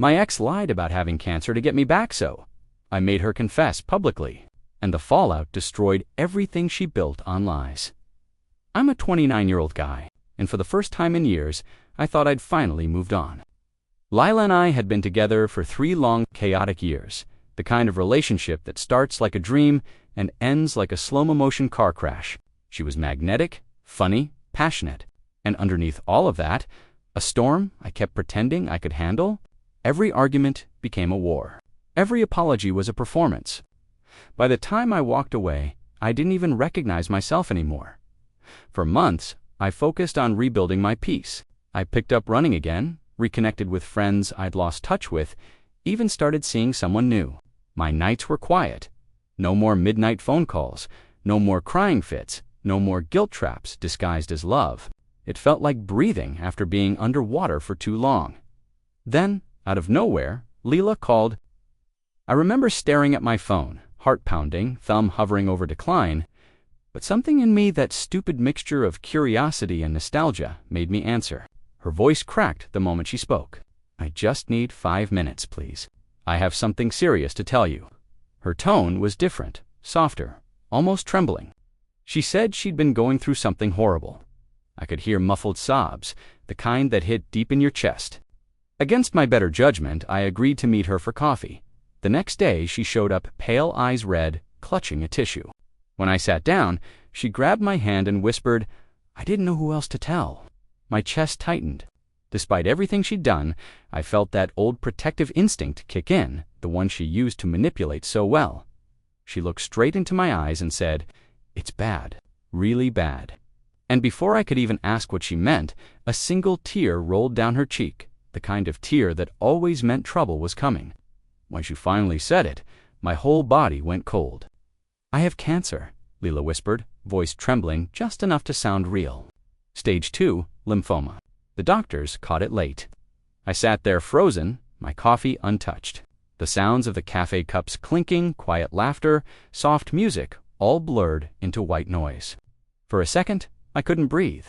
My ex lied about having cancer to get me back, so I made her confess publicly, and the fallout destroyed everything she built on lies. I'm a 29-year-old guy, and for the first time in years, I thought I'd finally moved on. Lila and I had been together for 3 long, chaotic years, the kind of relationship that starts like a dream and ends like a slow-motion car crash. She was magnetic, funny, passionate, and underneath all of that, a storm I kept pretending I could handle. Every argument became a war. Every apology was a performance. By the time I walked away, I didn't even recognize myself anymore. For months, I focused on rebuilding my peace. I picked up running again, reconnected with friends I'd lost touch with, even started seeing someone new. My nights were quiet. No more midnight phone calls, no more crying fits, no more guilt traps disguised as love. It felt like breathing after being underwater for too long. Then, out of nowhere, Leela called. I remember staring at my phone, heart pounding, thumb hovering over decline, but something in me, that stupid mixture of curiosity and nostalgia, made me answer. Her voice cracked the moment she spoke. I just need 5 minutes, please. I have something serious to tell you. Her tone was different, softer, almost trembling. She said she'd been going through something horrible. I could hear muffled sobs, the kind that hit deep in your chest. Against my better judgment, I agreed to meet her for coffee. The next day, she showed up, pale eyes red, clutching a tissue. When I sat down, she grabbed my hand and whispered, I didn't know who else to tell. My chest tightened. Despite everything she'd done, I felt that old protective instinct kick in, the one she used to manipulate so well. She looked straight into my eyes and said, It's bad, really bad. And before I could even ask what she meant, a single tear rolled down her cheek, the kind of tear that always meant trouble was coming. When she finally said it, my whole body went cold. I have cancer, Leela whispered, voice trembling just enough to sound real. Stage 2, lymphoma. The doctors caught it late. I sat there frozen, my coffee untouched. The sounds of the cafe cups clinking, quiet laughter, soft music, all blurred into white noise. For a second, I couldn't breathe.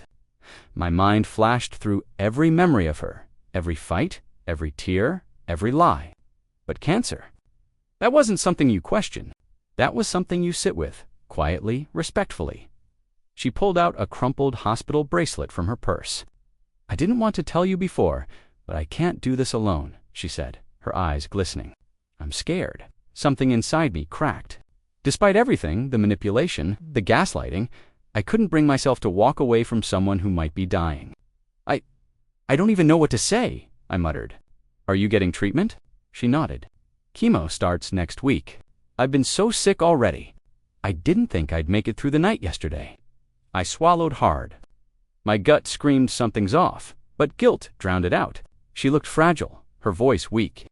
My mind flashed through every memory of her, every fight, every tear, every lie. But cancer? That wasn't something you question. That was something you sit with, quietly, respectfully. She pulled out a crumpled hospital bracelet from her purse. I didn't want to tell you before, but I can't do this alone, she said, her eyes glistening. I'm scared. Something inside me cracked. Despite everything, the manipulation, the gaslighting, I couldn't bring myself to walk away from someone who might be dying. I don't even know what to say, I muttered. Are you getting treatment? She nodded. Chemo starts next week. I've been so sick already. I didn't think I'd make it through the night yesterday. I swallowed hard. My gut screamed something's off, but guilt drowned it out. She looked fragile, her voice weak.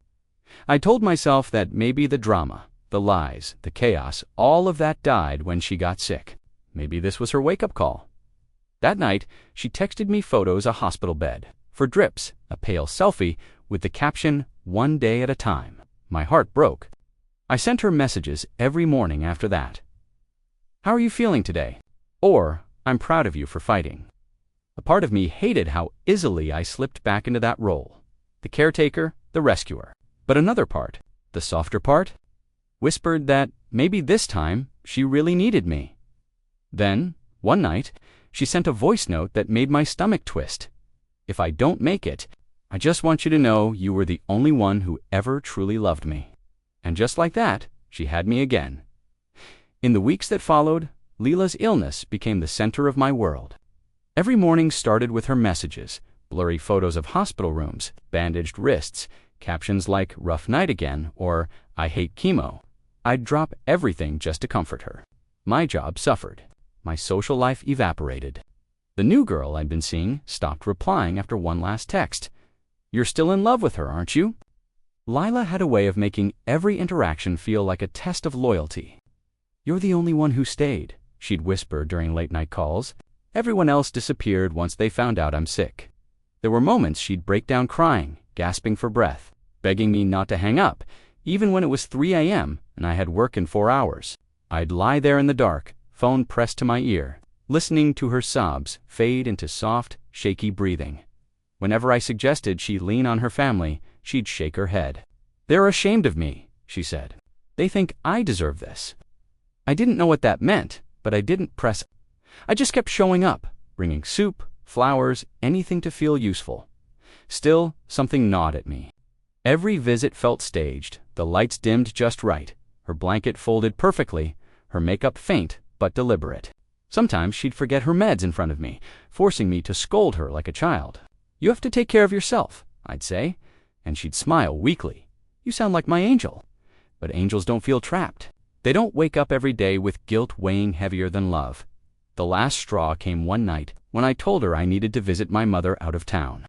I told myself that maybe the drama, the lies, the chaos, all of that died when she got sick. Maybe this was her wake-up call. That night, she texted me photos of a hospital bed. For drips, a pale selfie with the caption, 1 day at a time. My heart broke. I sent her messages every morning after that. How are you feeling today? Or, I'm proud of you for fighting. A part of me hated how easily I slipped back into that role. The caretaker, the rescuer. But another part, the softer part, whispered that maybe this time she really needed me. Then, one night, she sent a voice note that made my stomach twist. If I don't make it, I just want you to know you were the only one who ever truly loved me. And just like that, she had me again. In the weeks that followed, Leela's illness became the center of my world. Every morning started with her messages, blurry photos of hospital rooms, bandaged wrists, captions like rough night again or I hate chemo. I'd drop everything just to comfort her. My job suffered. My social life evaporated. The new girl I'd been seeing stopped replying after one last text. You're still in love with her, aren't you? Lila had a way of making every interaction feel like a test of loyalty. You're the only one who stayed, she'd whisper during late-night calls. Everyone else disappeared once they found out I'm sick. There were moments she'd break down crying, gasping for breath, begging me not to hang up, even when it was 3 a.m. and I had work in 4 hours. I'd lie there in the dark, phone pressed to my ear, listening to her sobs fade into soft, shaky breathing. Whenever I suggested she lean on her family, she'd shake her head. "They're ashamed of me," she said. "They think I deserve this." I didn't know what that meant, but I didn't press. I just kept showing up, bringing soup, flowers, anything to feel useful. Still, something gnawed at me. Every visit felt staged, the lights dimmed just right, her blanket folded perfectly, her makeup faint but deliberate. Sometimes she'd forget her meds in front of me, forcing me to scold her like a child. "You have to take care of yourself," I'd say, and she'd smile weakly. "You sound like my angel." But angels don't feel trapped. They don't wake up every day with guilt weighing heavier than love. The last straw came one night when I told her I needed to visit my mother out of town.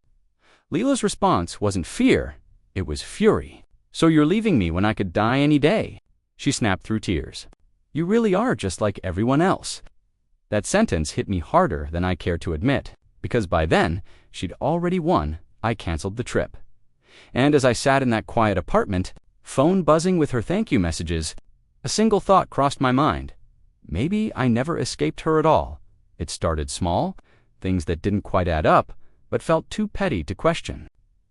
Leela's response wasn't fear, it was fury. "So you're leaving me when I could die any day?" She snapped through tears. "You really are just like everyone else." That sentence hit me harder than I cared to admit, because by then, she'd already won. I canceled the trip. And as I sat in that quiet apartment, phone buzzing with her thank you messages, a single thought crossed my mind. Maybe I never escaped her at all. It started small, things that didn't quite add up, but felt too petty to question.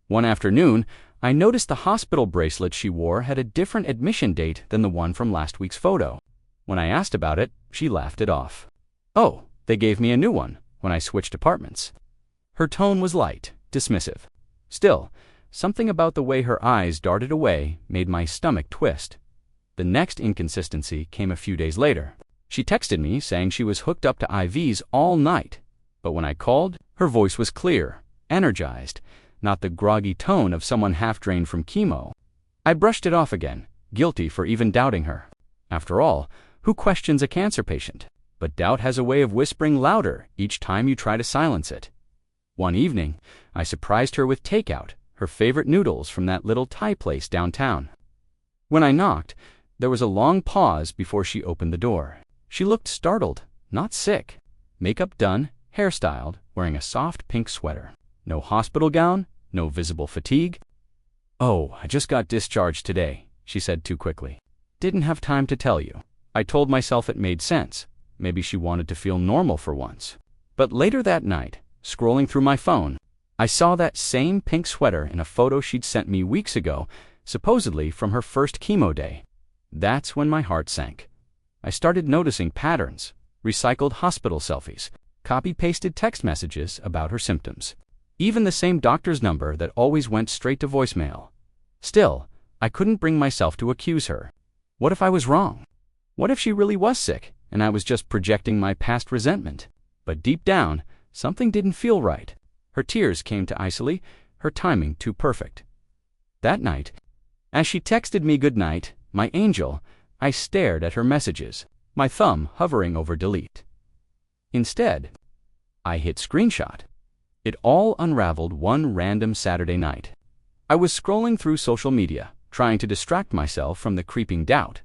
One afternoon, I noticed the hospital bracelet she wore had a different admission date than the one from last week's photo. When I asked about it, she laughed it off. "Oh, they gave me a new one when I switched apartments." Her tone was light, dismissive. Still, something about the way her eyes darted away made my stomach twist. The next inconsistency came a few days later. She texted me saying she was hooked up to IVs all night, but when I called, her voice was clear, energized, not the groggy tone of someone half-drained from chemo. I brushed it off again, guilty for even doubting her. After all, who questions a cancer patient? But doubt has a way of whispering louder each time you try to silence it. One evening, I surprised her with takeout, her favorite noodles from that little Thai place downtown. When I knocked, there was a long pause before she opened the door. She looked startled, not sick. Makeup done, hairstyled, wearing a soft pink sweater. No hospital gown, no visible fatigue. "Oh, I just got discharged today," she said too quickly. "Didn't have time to tell you." I told myself it made sense. Maybe she wanted to feel normal for once. But later that night, scrolling through my phone, I saw that same pink sweater in a photo she'd sent me weeks ago, supposedly from her first chemo day. That's when my heart sank. I started noticing patterns, recycled hospital selfies, copy-pasted text messages about her symptoms. Even the same doctor's number that always went straight to voicemail. Still, I couldn't bring myself to accuse her. What if I was wrong? What if she really was sick, and I was just projecting my past resentment? But deep down, something didn't feel right. Her tears came too icily, her timing too perfect. That night, as she texted me goodnight, my angel, I stared at her messages, my thumb hovering over delete. Instead, I hit screenshot. It all unraveled one random Saturday night. I was scrolling through social media, trying to distract myself from the creeping doubt,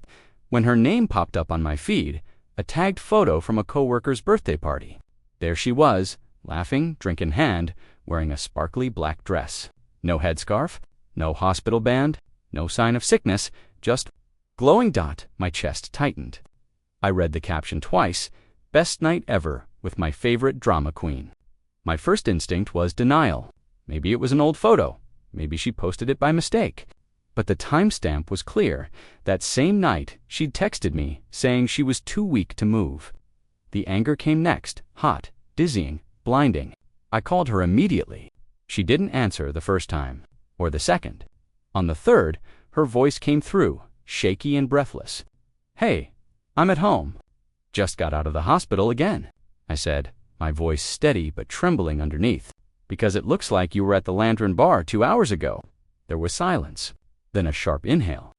when her name popped up on my feed, a tagged photo from a coworker's birthday party. There she was, laughing, drink in hand, wearing a sparkly black dress. No headscarf, no hospital band, no sign of sickness, just glowing dot. My chest tightened. I read the caption twice, "Best night ever with my favorite drama queen." My first instinct was denial. Maybe it was an old photo. Maybe she posted it by mistake. But the timestamp was clear. That same night, she'd texted me, saying she was too weak to move. The anger came next, hot, dizzying, blinding. I called her immediately. She didn't answer the first time, or the second. On the third, her voice came through, shaky and breathless. "Hey, I'm at home. Just got out of the hospital again," I said, my voice steady but trembling underneath. "Because it looks like you were at the Lantern Bar 2 hours ago." There was silence, then a sharp inhale.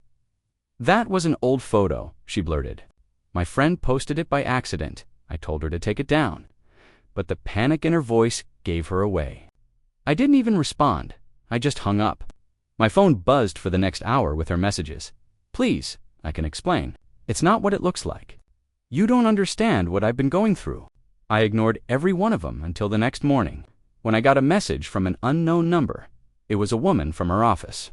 "That was an old photo," she blurted. "My friend posted it by accident. I told her to take it down." But the panic in her voice gave her away. I didn't even respond. I just hung up. My phone buzzed for the next hour with her messages. "Please, I can explain. It's not what it looks like. You don't understand what I've been going through." I ignored every one of them until the next morning, when I got a message from an unknown number. It was a woman from her office.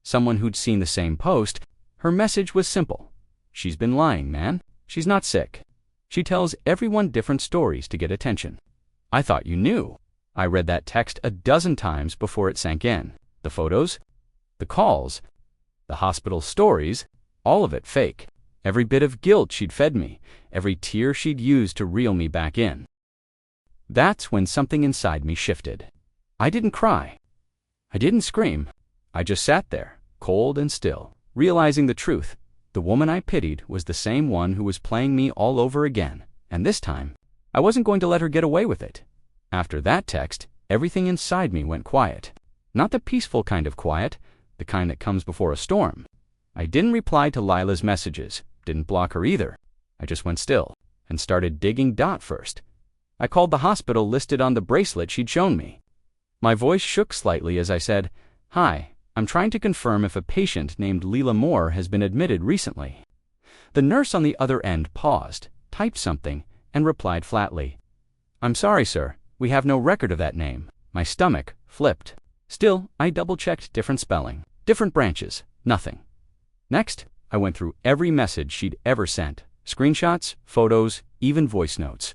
Someone who'd seen the same post. Her message was simple. "She's been lying, man. She's not sick. She tells everyone different stories to get attention." I thought you knew. I read that text a dozen times before it sank in. The photos? The calls, the hospital stories, all of it fake. Every bit of guilt she'd fed me, every tear she'd used to reel me back in. That's when something inside me shifted. I didn't cry. I didn't scream. I just sat there, cold and still, realizing the truth. The woman I pitied was the same one who was playing me all over again, and this time, I wasn't going to let her get away with it. After that text, everything inside me went quiet. Not the peaceful kind of quiet, the kind that comes before a storm. I didn't reply to Lila's messages, didn't block her either. I just went still and started digging Dot first. I called the hospital listed on the bracelet she'd shown me. My voice shook slightly as I said, "Hi, I'm trying to confirm if a patient named Leila Moore has been admitted recently." The nurse on the other end paused, typed something, and replied flatly, "I'm sorry, sir. We have no record of that name." My stomach flipped. Still, I double-checked different spelling, different branches, nothing. Next, I went through every message she'd ever sent, screenshots, photos, even voice notes.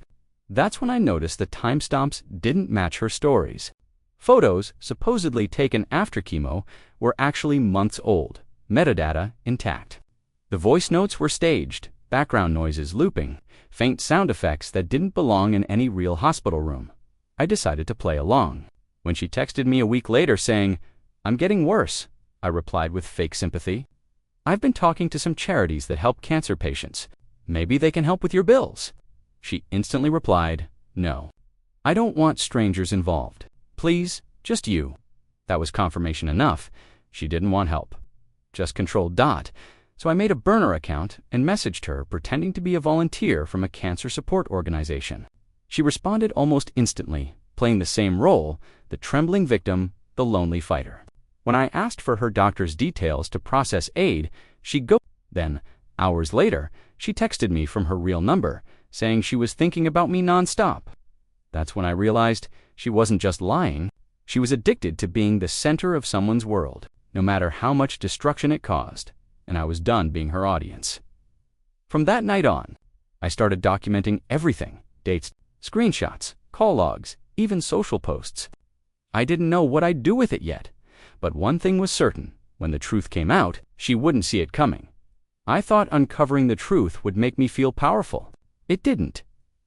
That's when I noticed the timestamps didn't match her stories. Photos, supposedly taken after chemo, were actually months old, metadata intact. The voice notes were staged, background noises looping, faint sound effects that didn't belong in any real hospital room. I decided to play along. When she texted me a week later saying, "I'm getting worse," I replied with fake sympathy, "I've been talking to some charities that help cancer patients. Maybe they can help with your bills." She instantly replied, "No. I don't want strangers involved. Please, just you." That was confirmation enough. She didn't want help. Just controlled Dot. So I made a burner account and messaged her pretending to be a volunteer from a cancer support organization. She responded almost instantly, playing the same role, the trembling victim, the lonely fighter. When I asked for her doctor's details to process aid, she ghosted. Then, hours later, she texted me from her real number, saying she was thinking about me nonstop. That's when I realized she wasn't just lying, she was addicted to being the center of someone's world, no matter how much destruction it caused, and I was done being her audience. From that night on, I started documenting everything, dates, screenshots, call logs, even social posts. I didn't know what I'd do with it yet, but one thing was certain: when the truth came out, she wouldn't see it coming. I thought uncovering the truth would make me feel powerful. It didn't.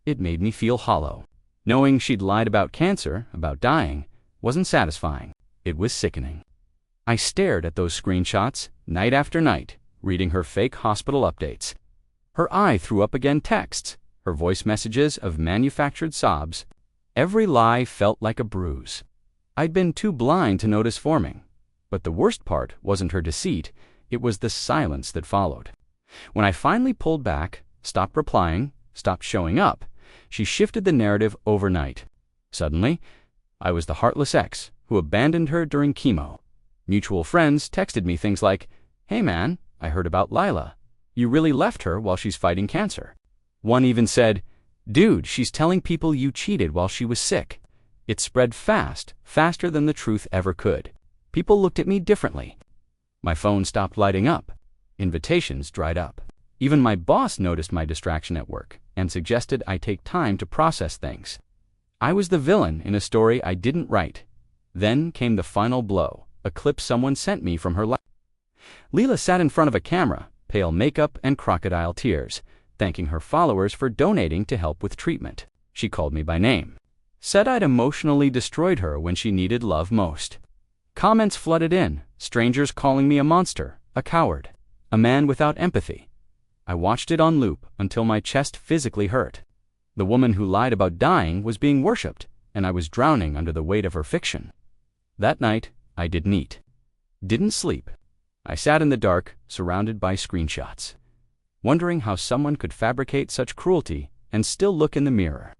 It made me feel hollow. Knowing she'd lied about cancer, about dying, wasn't satisfying. It was sickening. I stared at those screenshots night after night, reading her fake hospital updates. Her eye threw up again texts, her voice messages of manufactured sobs. Every lie felt like a bruise. I'd been too blind to notice forming. But the worst part wasn't her deceit, it was the silence that followed. When I finally pulled back, stopped replying, stopped showing up, she shifted the narrative overnight. Suddenly, I was the heartless ex who abandoned her during chemo. Mutual friends texted me things like, "Hey man, I heard about Lila. You really left her while she's fighting cancer." One even said, "Dude, she's telling people you cheated while she was sick." It spread fast, faster than the truth ever could. People looked at me differently. My phone stopped lighting up. Invitations dried up. Even my boss noticed my distraction at work and suggested I take time to process things. I was the villain in a story I didn't write. Then came the final blow, a clip someone sent me from her life. Leila sat in front of a camera, pale makeup and crocodile tears, thanking her followers for donating to help with treatment. She called me by name. Said I'd emotionally destroyed her when she needed love most. Comments flooded in, strangers calling me a monster, a coward, a man without empathy. I watched it on loop until my chest physically hurt. The woman who lied about dying was being worshipped, and I was drowning under the weight of her fiction. That night, I didn't eat. Didn't sleep. I sat in the dark, surrounded by screenshots, wondering how someone could fabricate such cruelty and still look in the mirror.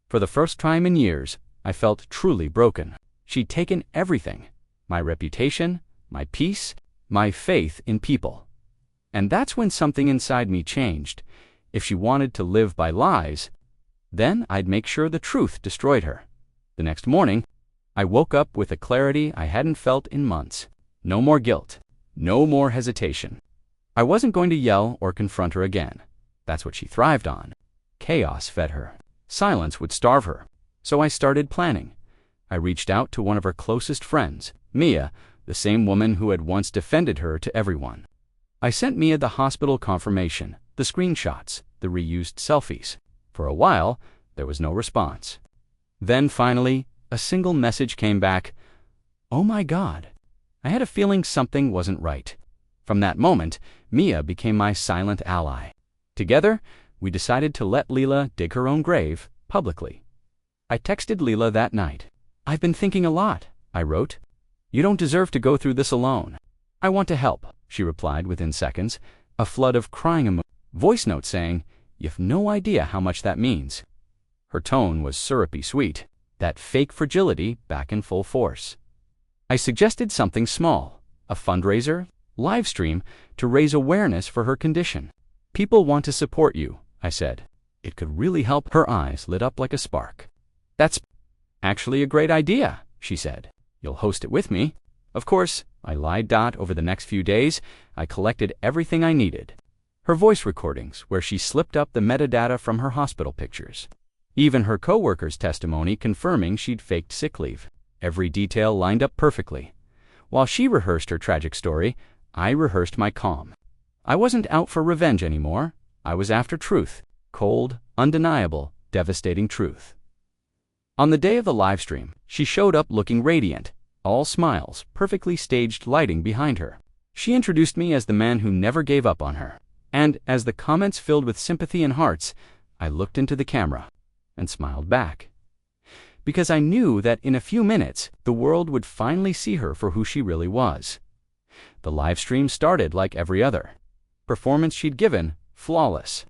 For the first time in years, I felt truly broken. She'd taken everything: my reputation, my peace, my faith in people. And that's when something inside me changed. If she wanted to live by lies, then I'd make sure the truth destroyed her. The next morning, I woke up with a clarity I hadn't felt in months. No more guilt. No more hesitation. I wasn't going to yell or confront her again. That's what she thrived on. Chaos fed her. Silence would starve her. So I started planning. I reached out to one of her closest friends, Mia, the same woman who had once defended her to everyone. I sent Mia the hospital confirmation, the screenshots, the reused selfies. For a while, there was no response. Then finally, a single message came back. "Oh my God." I had a feeling something wasn't right. From that moment, Mia became my silent ally. Together, we decided to let Leela dig her own grave publicly. I texted Leela that night. "I've been thinking a lot," I wrote. "You don't deserve to go through this alone. I want to help," she replied within seconds, a flood of crying emoji, voice note saying, "You've no idea how much that means." Her tone was syrupy sweet, that fake fragility back in full force. I suggested something small, a fundraiser, live stream, to raise awareness for her condition. "People want to support you," I said. "It could really help." Her eyes lit up like a spark. "That's actually a great idea," she said. "You'll host it with me." Of course, I lied. Over the next few days, I collected everything I needed. Her voice recordings, where she slipped up the metadata from her hospital pictures. Even her coworker's testimony confirming she'd faked sick leave. Every detail lined up perfectly. While she rehearsed her tragic story, I rehearsed my calm. I wasn't out for revenge anymore. I was after truth. Cold, undeniable, devastating truth. On the day of the live stream, she showed up looking radiant, all smiles, perfectly staged lighting behind her. She introduced me as the man who never gave up on her. And as the comments filled with sympathy and hearts, I looked into the camera and smiled back. Because I knew that in a few minutes, the world would finally see her for who she really was. The live stream started like every other. Performance she'd given, flawless.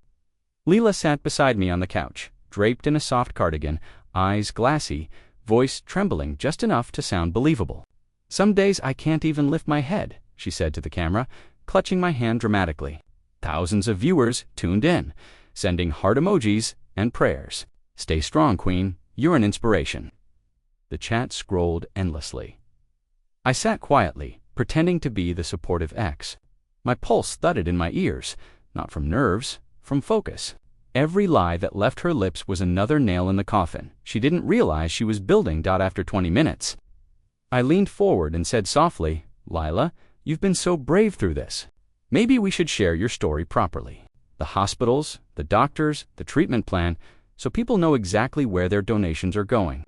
Leela sat beside me on the couch, draped in a soft cardigan, eyes glassy, voice trembling just enough to sound believable. "Some days I can't even lift my head," she said to the camera, clutching my hand dramatically. Thousands of viewers tuned in, sending heart emojis and prayers. "Stay strong, Queen. You're an inspiration." The chat scrolled endlessly. I sat quietly, pretending to be the supportive ex. My pulse thudded in my ears, not from nerves, from focus. Every lie that left her lips was another nail in the coffin. She didn't realize she was building. After 20 minutes, I leaned forward and said softly, "Lila, you've been so brave through this. Maybe we should share your story properly. The hospitals, the doctors, the treatment plan, so people know exactly where their donations are going."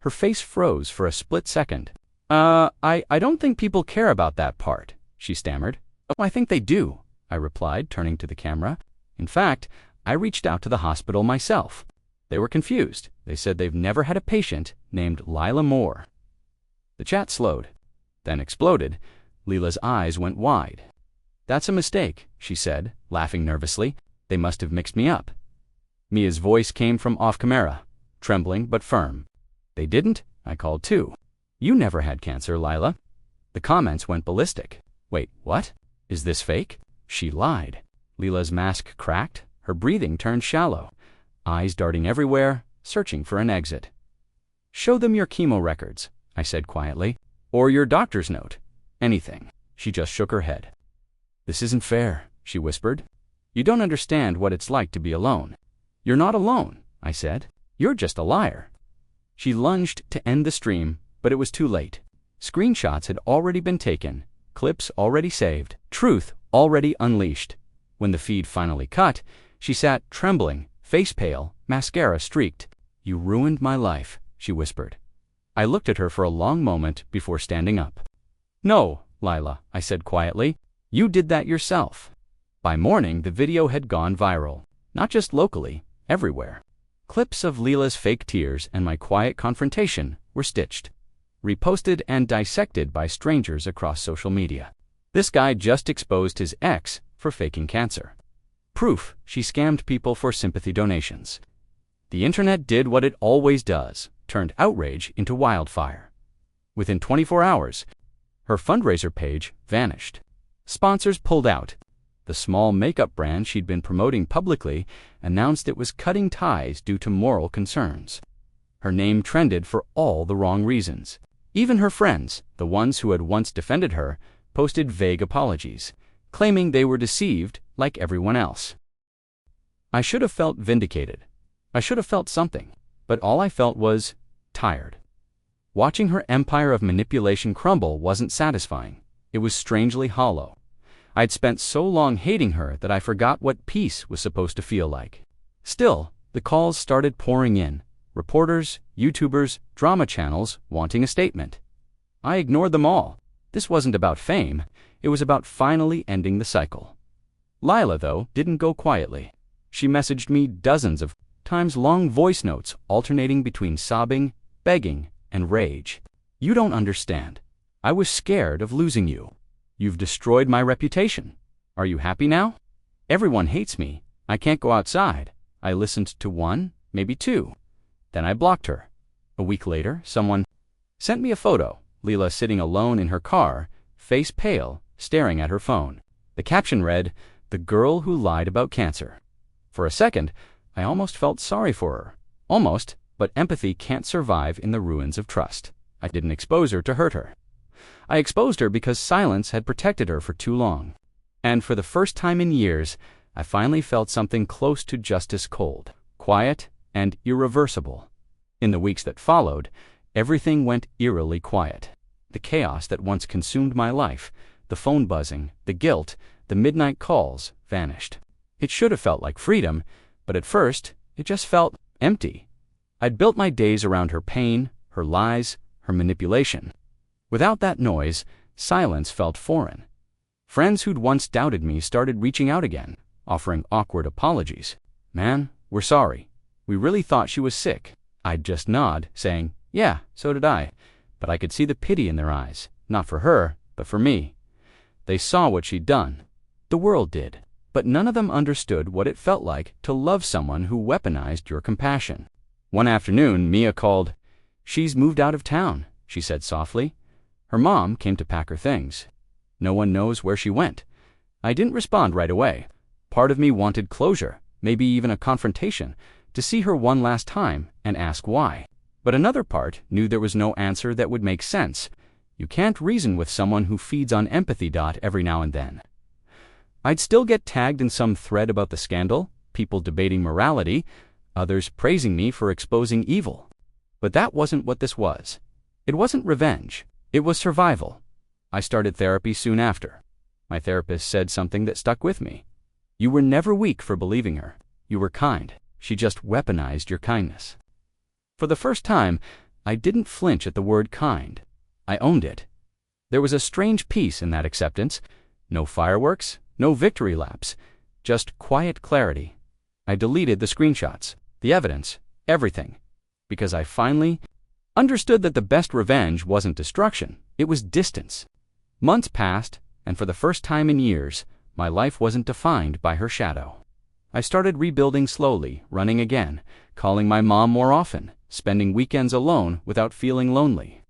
Her face froze for a split second. I don't think people care about that part," she stammered. "Oh, I think they do," I replied, turning to the camera. "In fact, I reached out to the hospital myself. They were confused. They said they've never had a patient named Lila Moore." The chat slowed, then exploded. Leela's eyes went wide. "That's a mistake," she said, laughing nervously. "They must have mixed me up." Mia's voice came from off camera, trembling but firm. "They didn't," I called too. "You never had cancer, Lila." The comments went ballistic. "Wait, what? Is this fake?" She lied. Leela's mask cracked, her breathing turned shallow, eyes darting everywhere, searching for an exit. "Show them your chemo records," I said quietly, "or your doctor's note. Anything." She just shook her head. "This isn't fair," she whispered. "You don't understand what it's like to be alone." "You're not alone," I said. "You're just a liar." She lunged to end the stream, but it was too late. Screenshots had already been taken, clips already saved, truth already unleashed. When the feed finally cut, she sat trembling, face pale, mascara streaked. "You ruined my life," she whispered. I looked at her for a long moment before standing up. "No, Lila," I said quietly. "You did that yourself." By morning, the video had gone viral. Not just locally, everywhere. Clips of Leela's fake tears and my quiet confrontation were stitched, reposted and dissected by strangers across social media. This guy just exposed his ex for faking cancer. Proof she scammed people for sympathy donations. The internet did what it always does, turned outrage into wildfire. Within 24 hours, her fundraiser page vanished. Sponsors pulled out. The small makeup brand she'd been promoting publicly announced it was cutting ties due to moral concerns. Her name trended for all the wrong reasons. Even her friends, the ones who had once defended her, posted vague apologies, claiming they were deceived like everyone else. I should have felt vindicated. I should have felt something, but all I felt was tired. Watching her empire of manipulation crumble wasn't satisfying. It was strangely hollow. I'd spent so long hating her that I forgot what peace was supposed to feel like. Still, the calls started pouring in. Reporters, YouTubers, drama channels wanting a statement. I ignored them all. This wasn't about fame. It was about finally ending the cycle. Lila, though, didn't go quietly. She messaged me dozens of times, long voice notes alternating between sobbing, begging, and rage. "You don't understand. I was scared of losing you. You've destroyed my reputation. Are you happy now? Everyone hates me. I can't go outside." I listened to one, maybe two. Then I blocked her. A week later, someone sent me a photo, Lila sitting alone in her car, face pale, staring at her phone. The caption read, "The girl who lied about cancer." For a second, I almost felt sorry for her. Almost, but empathy can't survive in the ruins of trust. I didn't expose her to hurt her. I exposed her because silence had protected her for too long. And for the first time in years, I finally felt something close to justice cold, quiet, and irreversible. In the weeks that followed, everything went eerily quiet. The chaos that once consumed my life, the phone buzzing, the guilt, the midnight calls, vanished. It should have felt like freedom, but at first, it just felt empty. I'd built my days around her pain, her lies, her manipulation. Without that noise, silence felt foreign. Friends who'd once doubted me started reaching out again, offering awkward apologies. "Man, we're sorry. We really thought she was sick." I'd just nod, saying, "Yeah, so did I." But I could see the pity in their eyes, not for her, but for me. They saw what she'd done. The world did. But none of them understood what it felt like to love someone who weaponized your compassion. One afternoon, Mia called. "She's moved out of town," she said softly. Her mom came to pack her things. No one knows where she went. I didn't respond right away. Part of me wanted closure, maybe even a confrontation, to see her one last time and ask why. But another part knew there was no answer that would make sense. You can't reason with someone who feeds on empathy every now and then. I'd still get tagged in some thread about the scandal, people debating morality, others praising me for exposing evil. But that wasn't what this was. It wasn't revenge. It was survival. I started therapy soon after. My therapist said something that stuck with me. "You were never weak for believing her. You were kind. She just weaponized your kindness." For the first time, I didn't flinch at the word kind. I owned it. There was a strange peace in that acceptance. No fireworks, no victory laps, just quiet clarity. I deleted the screenshots, the evidence, everything, because I finally understood that the best revenge wasn't destruction, it was distance. Months passed, and for the first time in years, my life wasn't defined by her shadow. I started rebuilding slowly, running again, calling my mom more often, spending weekends alone without feeling lonely.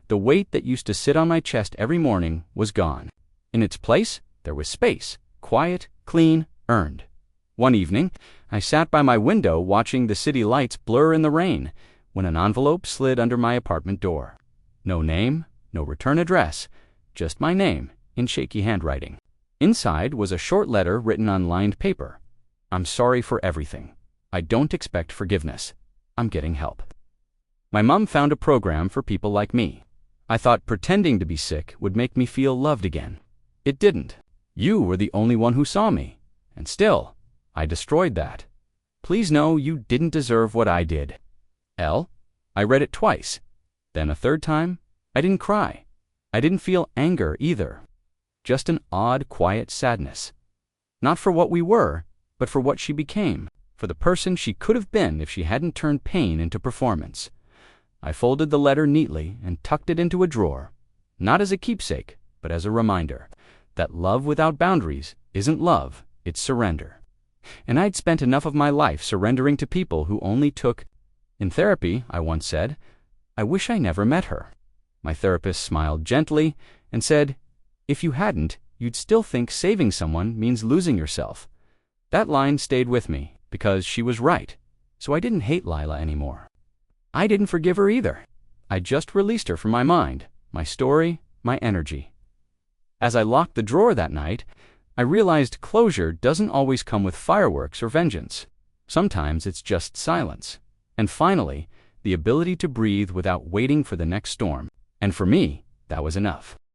The weight that used to sit on my chest every morning was gone. In its place, there was space, quiet, clean, earned. One evening, I sat by my window watching the city lights blur in the rain when an envelope slid under my apartment door. No name, no return address, just my name in shaky handwriting. Inside was a short letter written on lined paper. "I'm sorry for everything. I don't expect forgiveness. I'm getting help." My mom found a program for people like me. I thought pretending to be sick would make me feel loved again. It didn't. You were the only one who saw me. And still, I destroyed that. "Please know you didn't deserve what I did." I read it twice. Then a third time, I didn't cry. I didn't feel anger either. Just an odd, quiet sadness. Not for what we were, but for what she became, for the person she could have been if she hadn't turned pain into performance. I folded the letter neatly and tucked it into a drawer, not as a keepsake, but as a reminder that love without boundaries isn't love, it's surrender. And I'd spent enough of my life surrendering to people who only took. In therapy, I once said, "I wish I never met her." My therapist smiled gently and said, "If you hadn't, you'd still think saving someone means losing yourself." That line stayed with me because she was right, so I didn't hate Lila anymore. I didn't forgive her either. I just released her from my mind, my story, my energy. As I locked the drawer that night, I realized closure doesn't always come with fireworks or vengeance. Sometimes it's just silence. And finally, the ability to breathe without waiting for the next storm. And for me, that was enough.